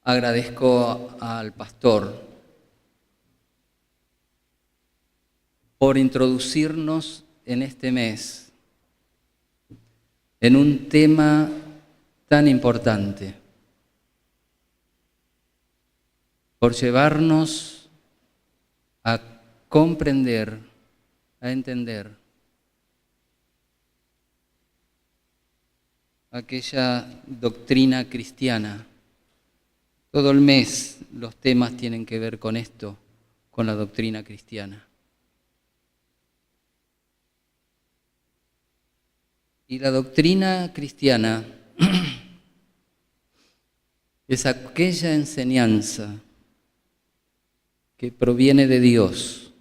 Agradezco al pastor por introducirnos en este mes en un tema tan importante, por llevarnos a comprender, a entender aquella doctrina cristiana. Todo el mes los temas tienen que ver con esto, con la doctrina cristiana. Y la doctrina cristiana es aquella enseñanza que proviene de Dios,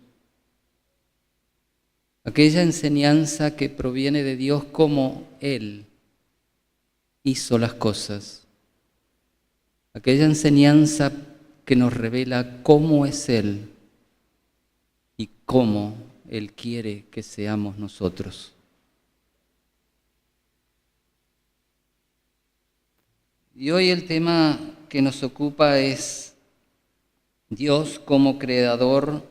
aquella enseñanza que proviene de Dios como Él hizo las cosas, aquella enseñanza que nos revela cómo es Él y cómo Él quiere que seamos nosotros. Y hoy el tema que nos ocupa es Dios como creador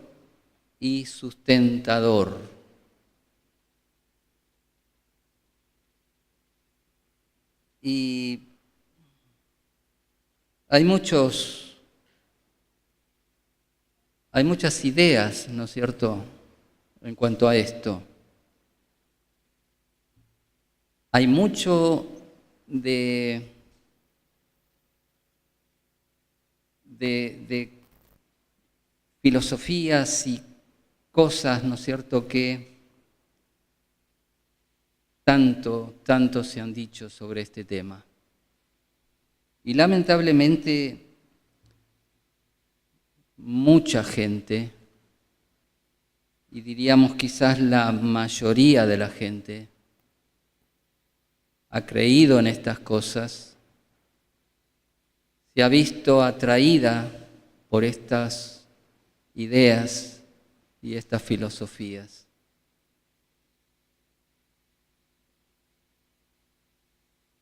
y sustentador. Y hay muchas ideas, ¿no es cierto?, en cuanto a esto. Hay mucho de filosofías y cosas, ¿no es cierto?, que tanto se han dicho sobre este tema. Y lamentablemente mucha gente, y diríamos quizás la mayoría de la gente, ha creído en estas cosas, se ha visto atraída por estas ideas y estas filosofías.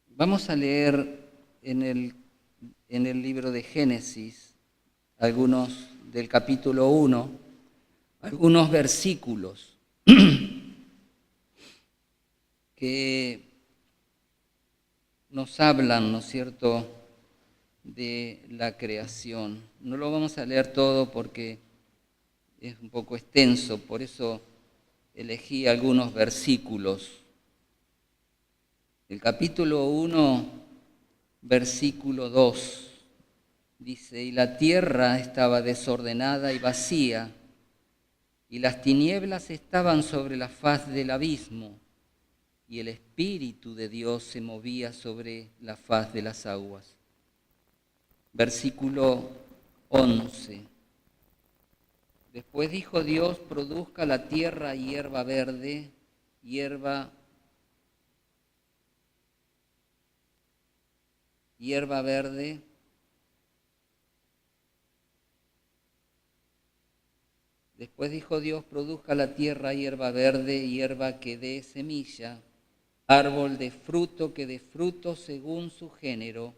Vamos a leer en el libro de Génesis, algunos del capítulo 1, algunos versículos que nos hablan, ¿no es cierto?, de la creación. No lo vamos a leer todo porque es un poco extenso, por eso elegí algunos versículos. El capítulo 1, versículo 2, dice: y la tierra estaba desordenada y vacía, y las tinieblas estaban sobre la faz del abismo, y el Espíritu de Dios se movía sobre la faz de las aguas. Versículo 11. Después dijo Dios: produzca la tierra hierba verde, hierba verde, después dijo Dios: produzca la tierra hierba verde, hierba que dé semilla, árbol de fruto que dé fruto según su género,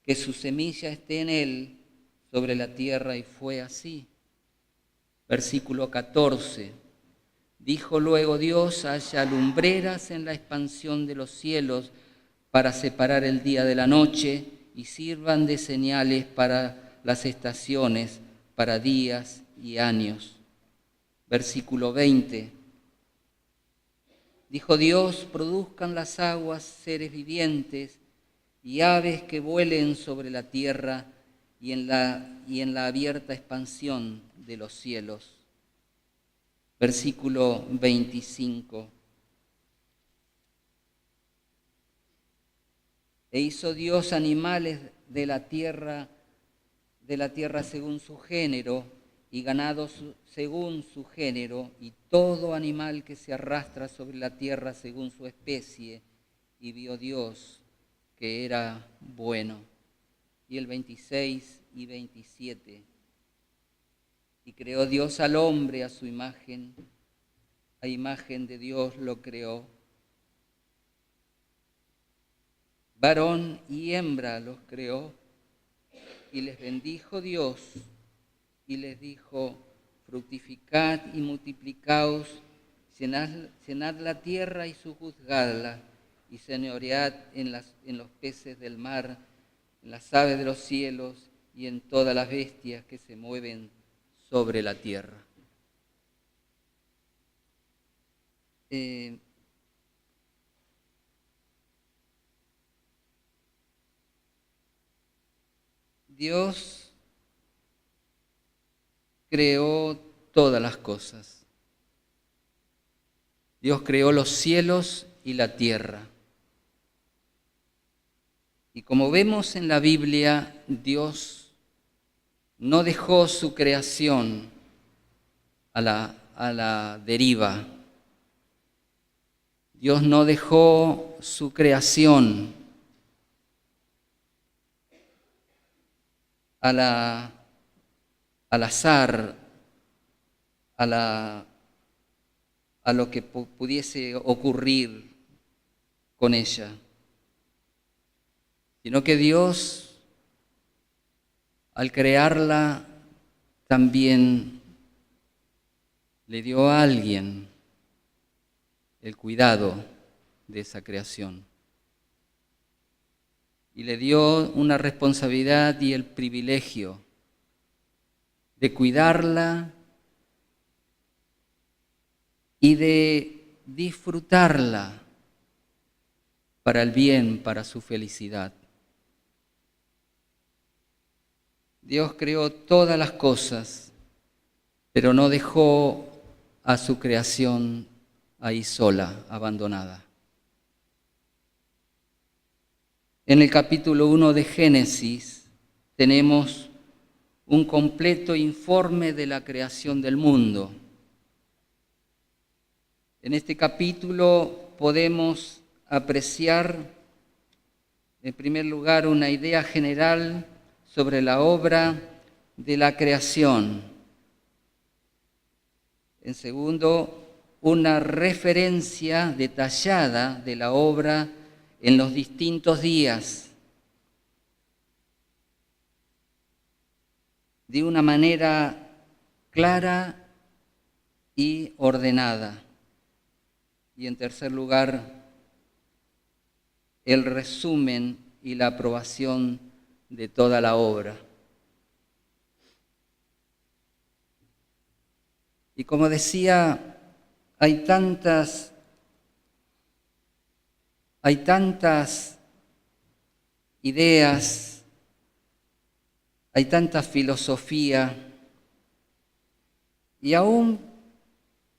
que su semilla esté en él sobre la tierra, y fue así. Versículo 14. Dijo luego Dios: haya lumbreras en la expansión de los cielos para separar el día de la noche, y sirvan de señales para las estaciones, para días y años. Versículo 20. Dijo Dios: produzcan las aguas seres vivientes y aves que vuelen sobre la tierra y en la abierta expansión de los cielos. Versículo 25. E hizo Dios animales de la tierra según su género, y ganado según su género, y todo animal que se arrastra sobre la tierra según su especie, y vio Dios que era bueno. Y el 26 y 27. Y creó Dios al hombre a su imagen, a imagen de Dios lo creó. Varón y hembra los creó, Y les bendijo Dios y les dijo: fructificad y multiplicaos, llenad la tierra y sojuzgadla, y señoread en los peces del mar, en las aves de los cielos y en todas las bestias que se mueven sobre la tierra. Dios creó todas las cosas. Dios creó los cielos y la tierra. Y como vemos en la Biblia, Dios no dejó su creación a la deriva. Dios no dejó su creación al azar, a lo que pudiese ocurrir con ella, sino que Dios, al crearla, también le dio a alguien el cuidado de esa creación. Y le dio una responsabilidad y el privilegio de cuidarla y de disfrutarla para el bien, para su felicidad. Dios creó todas las cosas, pero no dejó a su creación ahí sola, abandonada. En el capítulo 1 de Génesis tenemos un completo informe de la creación del mundo. En este capítulo podemos apreciar, en primer lugar, una idea general sobre la obra de la creación. En segundo, una referencia detallada de la obra en los distintos días, de una manera clara y ordenada. Y en tercer lugar, el resumen y la aprobación de toda la obra. Y como decía, hay tantas ideas, hay tanta filosofía y aún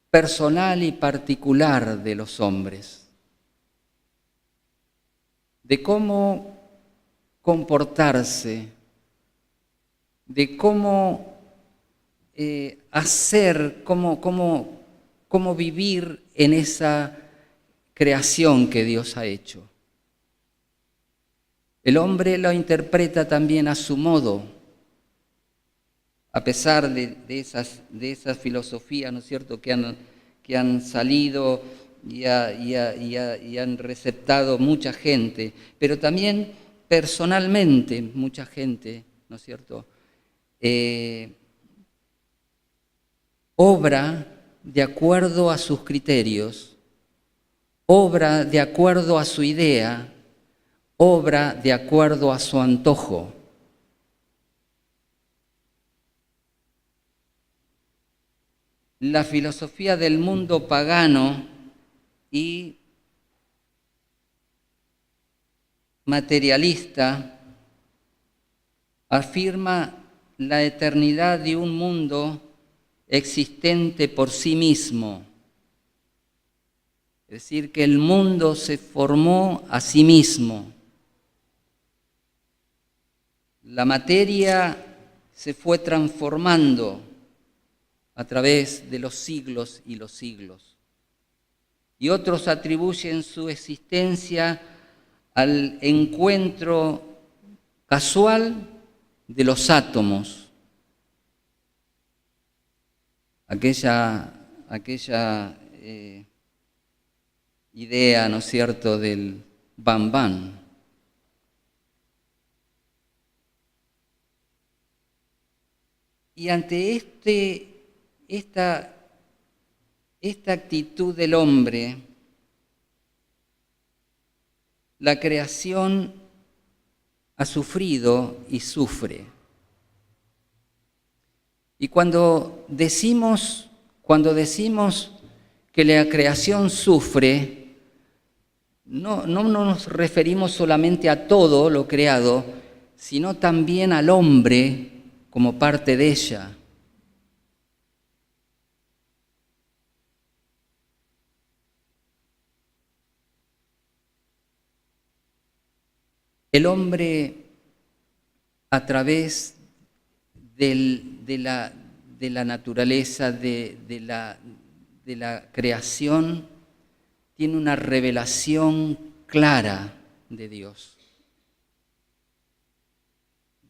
personal y particular de los hombres, de cómo comportarse, de cómo hacer, cómo vivir en esa creación que Dios ha hecho. El hombre lo interpreta también a su modo, a pesar de esas filosofías, ¿no es cierto?, que han salido y han receptado mucha gente, pero también personalmente mucha gente, ¿no es cierto?, obra de acuerdo a sus criterios, obra de acuerdo a su idea, obra de acuerdo a su antojo. La filosofía del mundo pagano y materialista afirma la eternidad de un mundo existente por sí mismo. Es decir, que el mundo se formó a sí mismo. La materia se fue transformando a través de los siglos y los siglos. Y otros atribuyen su existencia al encuentro casual de los átomos. Aquella idea, ¿no es cierto?, del Bam Bam. Y ante esta actitud del hombre, la creación ha sufrido y sufre. Y cuando decimos que la creación sufre, no nos referimos solamente a todo lo creado, sino también al hombre como parte de ella. El hombre, a través de la naturaleza, de la creación, tiene una revelación clara de Dios.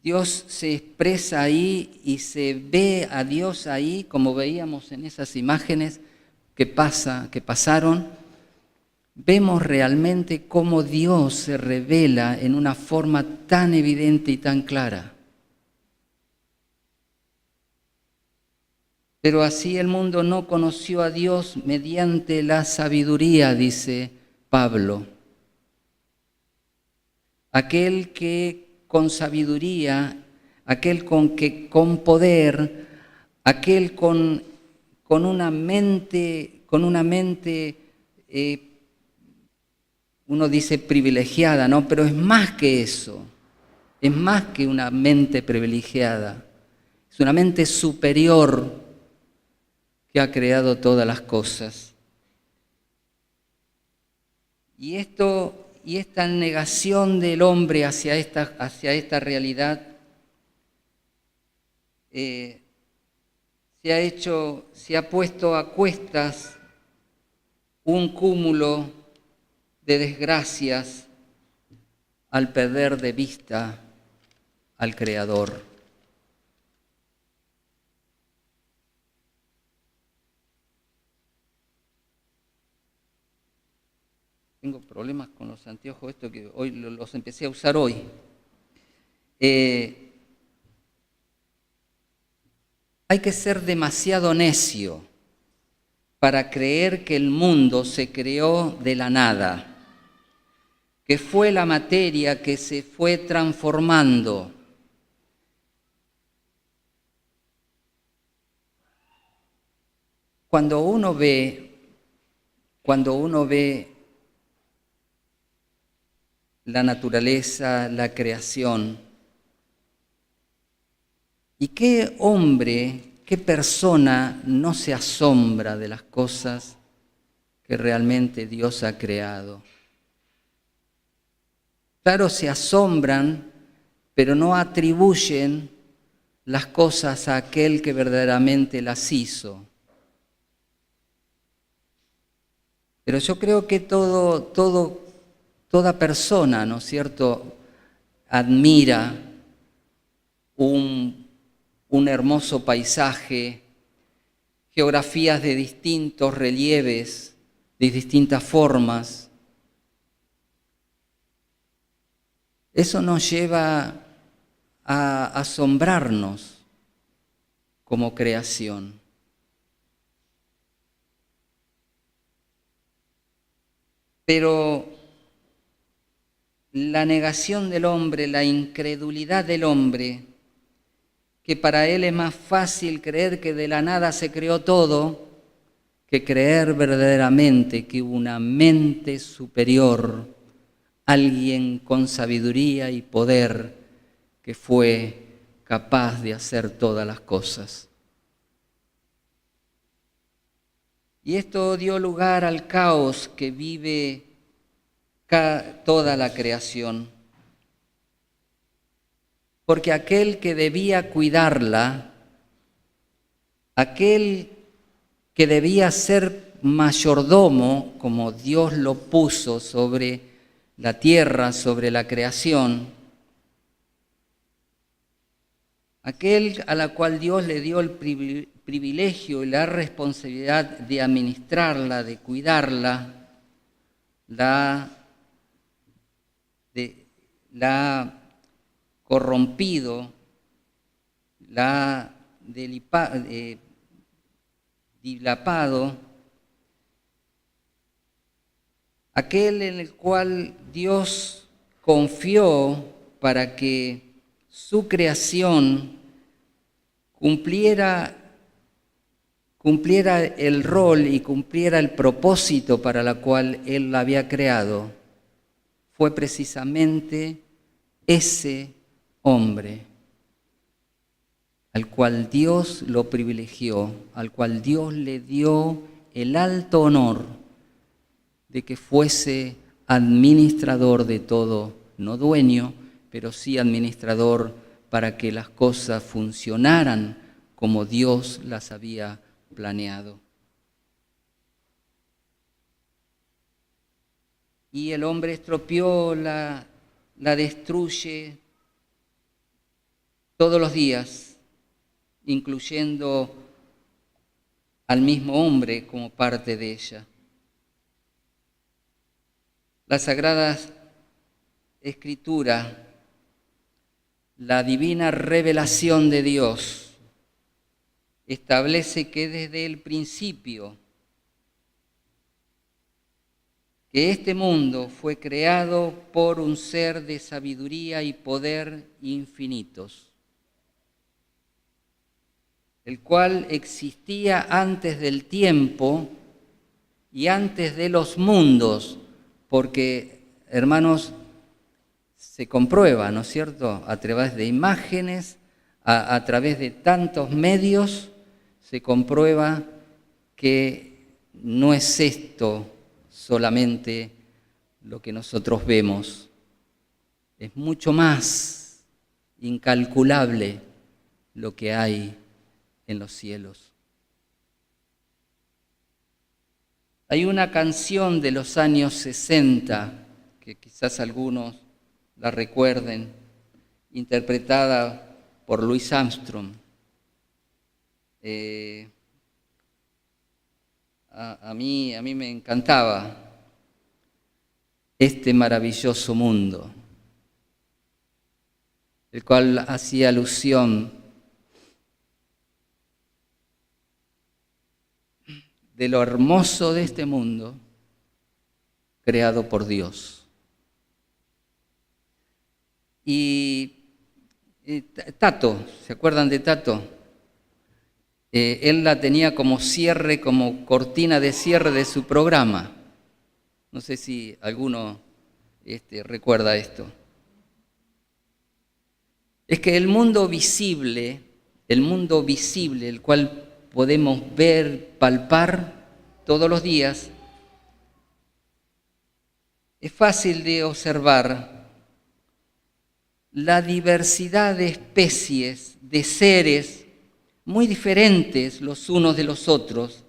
Dios se expresa ahí y se ve a Dios ahí, como veíamos en esas imágenes que pasaron. Vemos realmente cómo Dios se revela en una forma tan evidente y tan clara. Pero así el mundo no conoció a Dios mediante la sabiduría, dice Pablo. Aquel que con sabiduría, aquel con poder, aquel con una mente, uno dice privilegiada, ¿no? Pero es más que eso, es más que una mente privilegiada, es una mente superior que ha creado todas las cosas. Y esta negación del hombre hacia esta realidad se ha puesto a cuestas un cúmulo de desgracias al perder de vista al Creador. Tengo problemas con los anteojos, esto que hoy los empecé a usar hoy. Hay que ser demasiado necio para creer que el mundo se creó de la nada, que fue la materia que se fue transformando. Cuando uno ve la naturaleza, la creación, ¿y qué hombre, qué persona no se asombra de las cosas que realmente Dios ha creado? Claro, se asombran, pero no atribuyen las cosas a aquel que verdaderamente las hizo. Pero yo creo que toda persona, ¿no es cierto?, admira un hermoso paisaje, geografías de distintos relieves, de distintas formas. Eso nos lleva a asombrarnos como creación. Pero la negación del hombre, la incredulidad del hombre, que para él es más fácil creer que de la nada se creó todo, que creer verdaderamente que hubo una mente superior, alguien con sabiduría y poder que fue capaz de hacer todas las cosas. Y esto dio lugar al caos que vive toda la creación. Porque aquel que debía cuidarla, aquel que debía ser mayordomo, como Dios lo puso sobre la tierra, sobre la creación, aquel a la cual Dios le dio el privilegio y la responsabilidad de administrarla, de cuidarla, la ha corrompido, la ha dilapado, aquel en el cual Dios confió para que su creación cumpliera el rol y cumpliera el propósito para el cual Él la había creado, fue precisamente ese hombre al cual Dios lo privilegió, al cual Dios le dio el alto honor de que fuese administrador de todo, no dueño, pero sí administrador para que las cosas funcionaran como Dios las había planeado. Y el hombre estropeó, la destruye todos los días, incluyendo al mismo hombre como parte de ella. La Sagrada Escritura, la divina revelación de Dios, establece que desde el principio que este mundo fue creado por un ser de sabiduría y poder infinitos, el cual existía antes del tiempo y antes de los mundos, porque, hermanos, se comprueba, ¿no es cierto?, a través de imágenes, a través de tantos medios, se comprueba que no es esto solamente lo que nosotros vemos, es mucho más incalculable lo que hay en los cielos. Hay una canción de los años 60, que quizás algunos la recuerden, interpretada por Louis Armstrong. A mí me encantaba este maravilloso mundo, el cual hacía alusión de lo hermoso de este mundo creado por Dios. Y Tato, ¿se acuerdan de Tato? Él la tenía como cierre, como cortina de cierre de su programa. No sé si alguno recuerda esto. Es que el mundo visible, el cual podemos ver, palpar todos los días, es fácil de observar la diversidad de especies, de seres muy diferentes los unos de los otros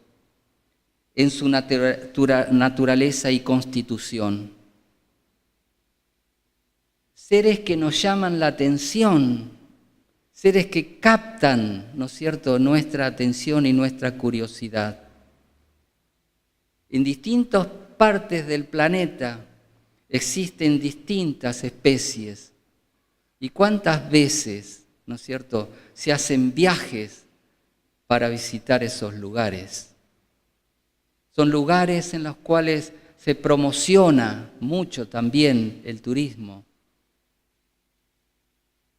en su naturaleza y constitución. Seres que nos llaman la atención, seres que captan, ¿no es cierto?, nuestra atención y nuestra curiosidad. En distintas partes del planeta existen distintas especies. ¿Y cuántas veces, ¿no es cierto?, se hacen viajes para visitar esos lugares? Son lugares en los cuales se promociona mucho también el turismo.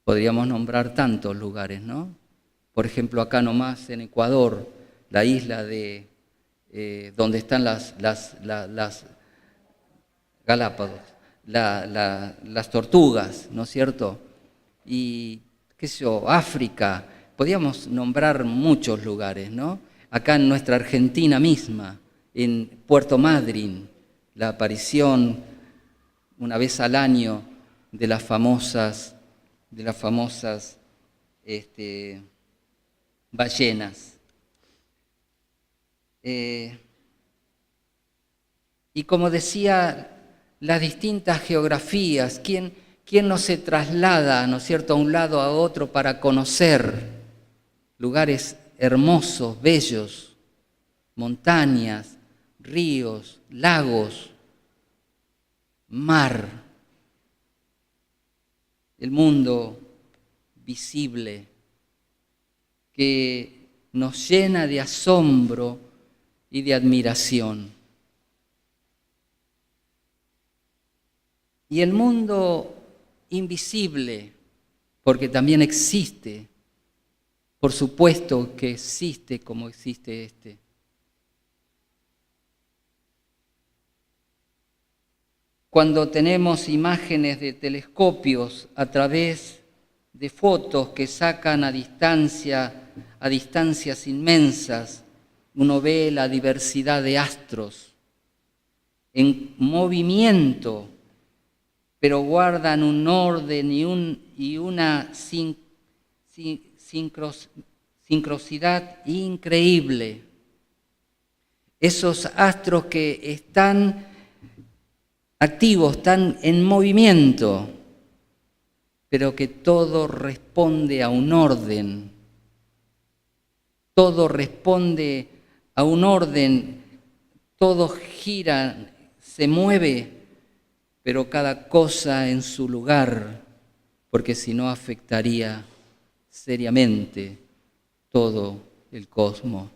Podríamos nombrar tantos lugares, ¿no? Por ejemplo, acá nomás en Ecuador, la isla de donde están las Galápagos, las tortugas, ¿no es cierto? Y, qué sé yo, África, podríamos nombrar muchos lugares, ¿no? Acá en nuestra Argentina misma, en Puerto Madryn, la aparición una vez al año de las famosas ballenas. Y como decía, las distintas geografías, ¿quién no se traslada, ¿no es cierto?, a un lado a otro para conocer lugares hermosos, bellos, montañas, ríos, lagos, mar, el mundo visible que nos llena de asombro y de admiración. Y el mundo invisible, porque también existe, por supuesto que existe como existe este. Cuando tenemos imágenes de telescopios a través de fotos que sacan a distancias inmensas, uno ve la diversidad de astros en movimiento, pero guardan un orden y una sincronicidad increíble. Esos astros que están activos, están en movimiento, pero que todo responde a un orden. Todo responde a un orden, todo gira, se mueve, pero cada cosa en su lugar, porque si no afectaría seriamente todo el cosmos.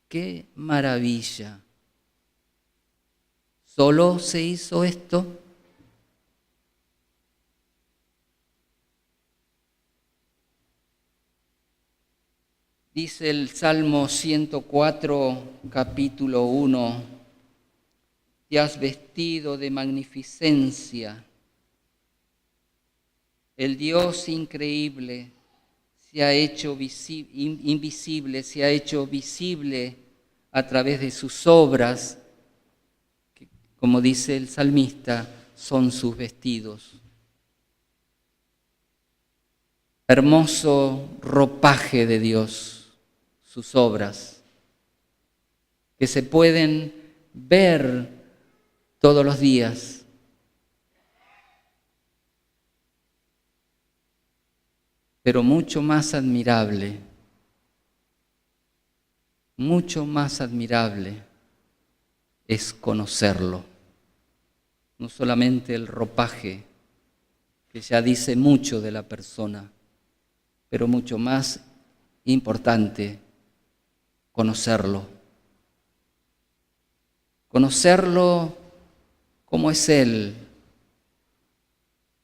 ¡Qué maravilla! ¿Solo se hizo esto? Dice el Salmo 104, capítulo 1, te has vestido de magnificencia. El Dios increíble se ha hecho invisible, se ha hecho visible a través de sus obras, que, como dice el salmista, son sus vestidos. Hermoso ropaje de Dios, sus obras, que se pueden ver todos los días. Pero mucho más admirable es conocerlo. No solamente el ropaje, que ya dice mucho de la persona, pero mucho más importante, conocerlo. Conocerlo como es Él,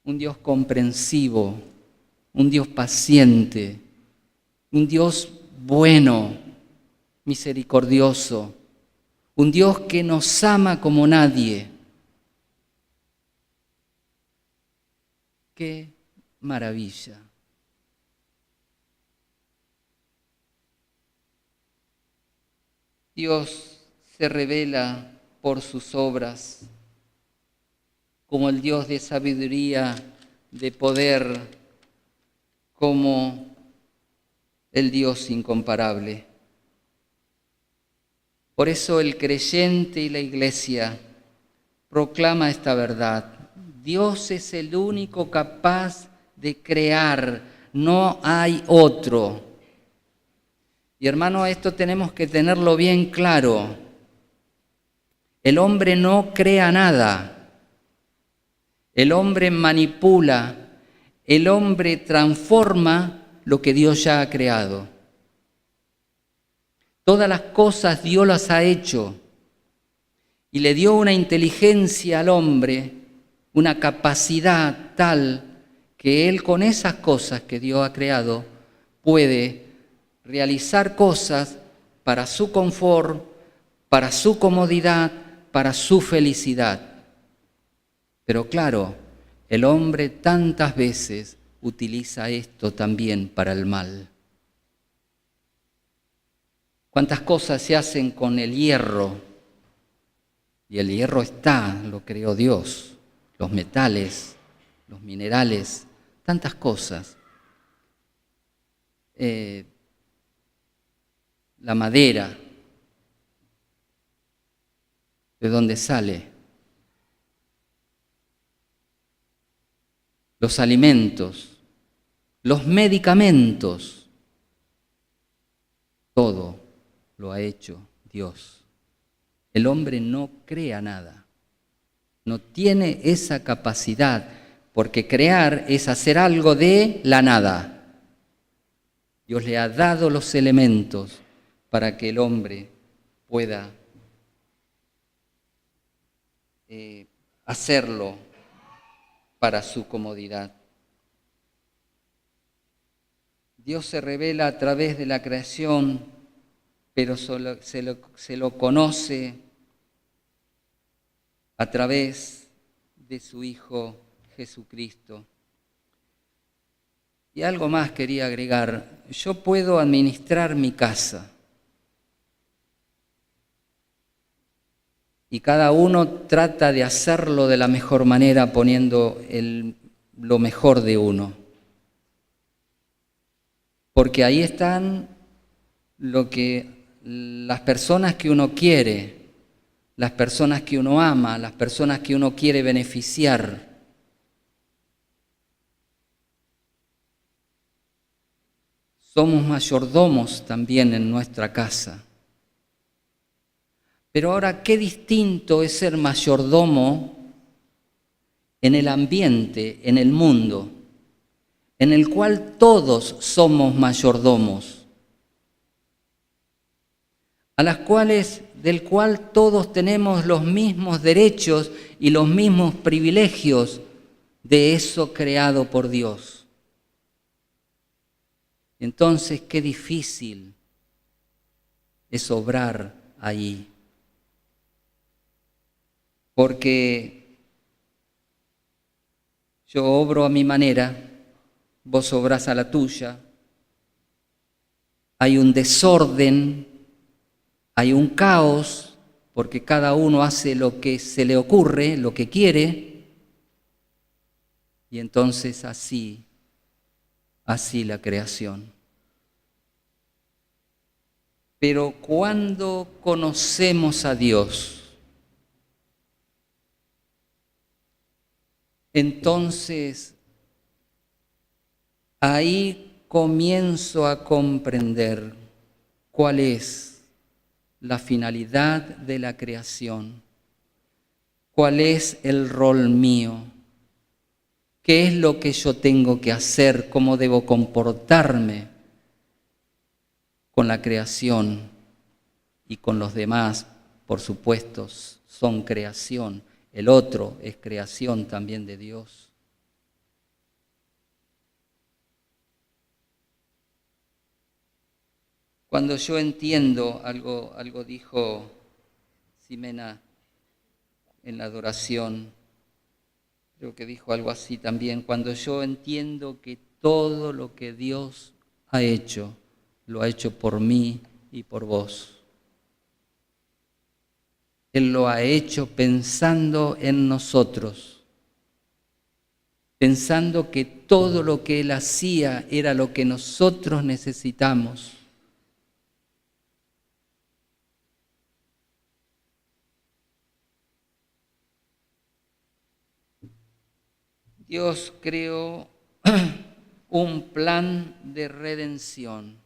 un Dios comprensivo, un Dios paciente, un Dios bueno, misericordioso, un Dios que nos ama como nadie. ¡Qué maravilla! Dios se revela por sus obras como el Dios de sabiduría, de poder, como el Dios incomparable. Por eso el creyente y la Iglesia proclama esta verdad. Dios es el único capaz de crear, no hay otro. Y hermano, esto tenemos que tenerlo bien claro. El hombre no crea nada. El hombre manipula. El hombre transforma lo que Dios ya ha creado. Todas las cosas Dios las ha hecho y le dio una inteligencia al hombre, una capacidad tal que él con esas cosas que Dios ha creado puede realizar cosas para su confort, para su comodidad, para su felicidad. Pero claro, el hombre tantas veces utiliza esto también para el mal. ¿Cuántas cosas se hacen con el hierro? Y el hierro está, lo creó Dios, los metales, los minerales, tantas cosas. La madera, ¿de dónde sale? Los alimentos, los medicamentos, todo lo ha hecho Dios. El hombre no crea nada, no tiene esa capacidad, porque crear es hacer algo de la nada. Dios le ha dado los elementos para que el hombre pueda hacerlo para su comodidad. Dios se revela a través de la creación, pero se lo conoce a través de su Hijo Jesucristo. Y algo más quería agregar. Yo puedo administrar mi casa. Y cada uno trata de hacerlo de la mejor manera, poniendo lo mejor de uno. Porque ahí están las personas que uno quiere, las personas que uno ama, las personas que uno quiere beneficiar. Somos mayordomos también en nuestra casa. Pero ahora, qué distinto es ser mayordomo en el ambiente, en el mundo, en el cual todos somos mayordomos, del cual todos tenemos los mismos derechos y los mismos privilegios de eso creado por Dios. Entonces, qué difícil es obrar ahí. Porque yo obro a mi manera, vos obrás a la tuya, hay un desorden, hay un caos, porque cada uno hace lo que se le ocurre, lo que quiere, y entonces así la creación. Pero cuando conocemos a Dios, entonces ahí comienzo a comprender cuál es la finalidad de la creación, cuál es el rol mío, qué es lo que yo tengo que hacer, cómo debo comportarme con la creación y con los demás, por supuesto, son creación. El otro es creación también de Dios. Cuando yo entiendo, algo dijo Ximena en la adoración, creo que dijo algo así también, cuando yo entiendo que todo lo que Dios ha hecho, lo ha hecho por mí y por vos. Él lo ha hecho pensando en nosotros, pensando que todo lo que Él hacía era lo que nosotros necesitamos. Dios creó un plan de redención.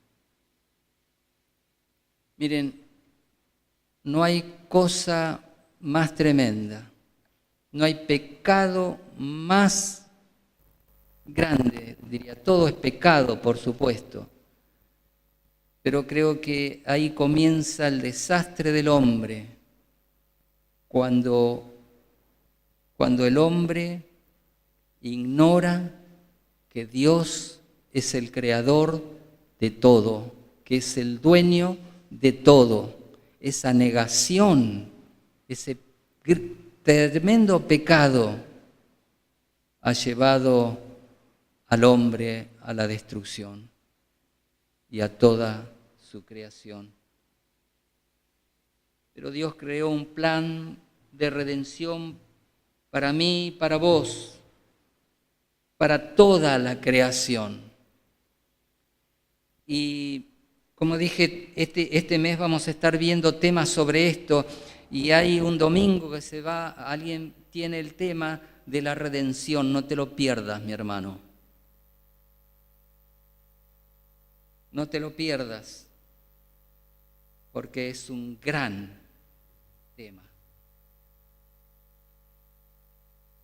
Miren, no hay cosa más tremenda, no hay pecado más grande, diría, todo es pecado, por supuesto, pero creo que ahí comienza el desastre del hombre, cuando el hombre ignora que Dios es el creador de todo, que es el dueño de todo. Esa negación, ese tremendo pecado ha llevado al hombre a la destrucción y a toda su creación. Pero Dios creó un plan de redención para mí y para vos, para toda la creación. Y como dije, este mes vamos a estar viendo temas sobre esto, y hay un domingo que alguien tiene el tema de la redención. No te lo pierdas, mi hermano. No te lo pierdas, porque es un gran tema.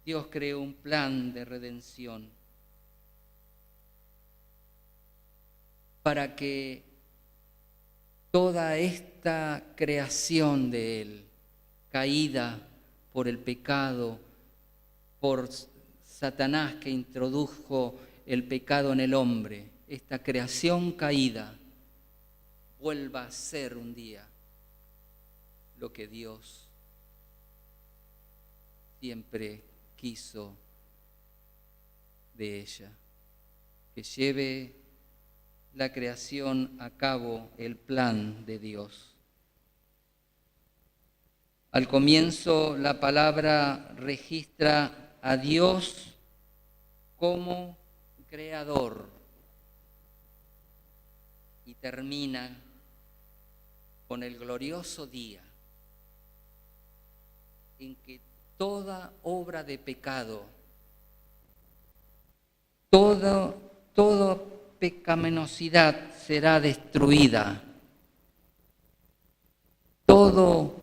Dios creó un plan de redención. para que toda esta creación de Él, caída por el pecado, por Satanás que introdujo el pecado en el hombre, esta creación caída vuelva a ser un día lo que Dios siempre quiso de ella, que lleve la creación a cabo el plan de Dios. Al comienzo la palabra registra a Dios como creador y termina con el glorioso día en que toda obra de pecado, toda pecaminosidad será destruida, todo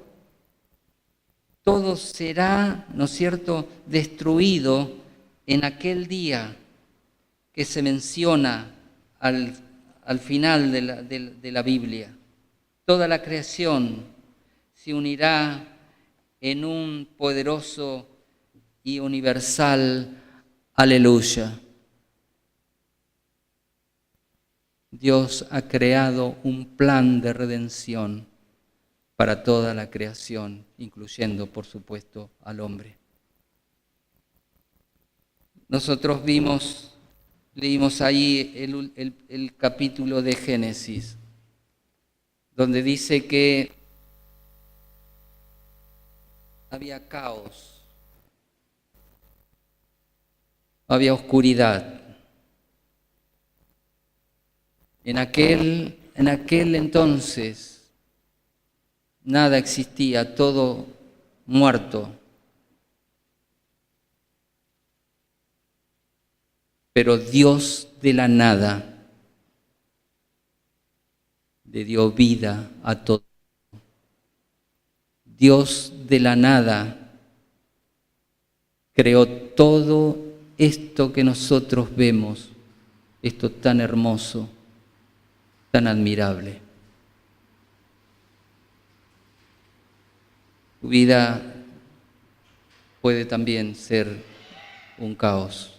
será, ¿no es cierto?, destruido en aquel día que se menciona al final de la Biblia. Toda la creación se unirá en un poderoso y universal aleluya. Dios ha creado un plan de redención para toda la creación, incluyendo, por supuesto, al hombre. Nosotros leímos ahí el capítulo de Génesis, donde dice que había caos, había oscuridad. En aquel entonces nada existía, todo muerto. Pero Dios de la nada le dio vida a todo. Dios de la nada creó todo esto que nosotros vemos, esto tan hermoso, tan admirable. Tu vida puede también ser un caos.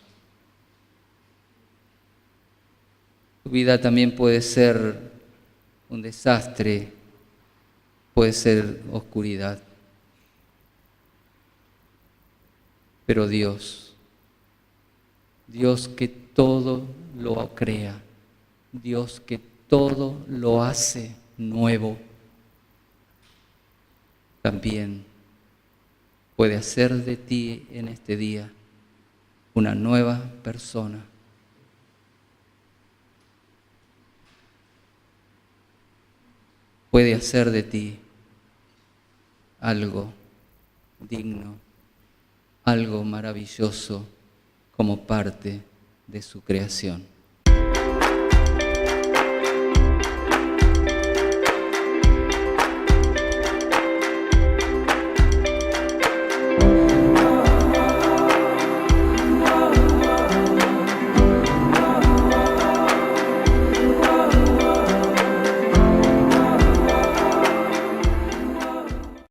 Tu vida también puede ser un desastre, puede ser oscuridad. Pero Dios que todo lo crea, Dios que todo lo hace nuevo, también puede hacer de ti en este día una nueva persona. Puede hacer de ti algo digno, algo maravilloso como parte de su creación.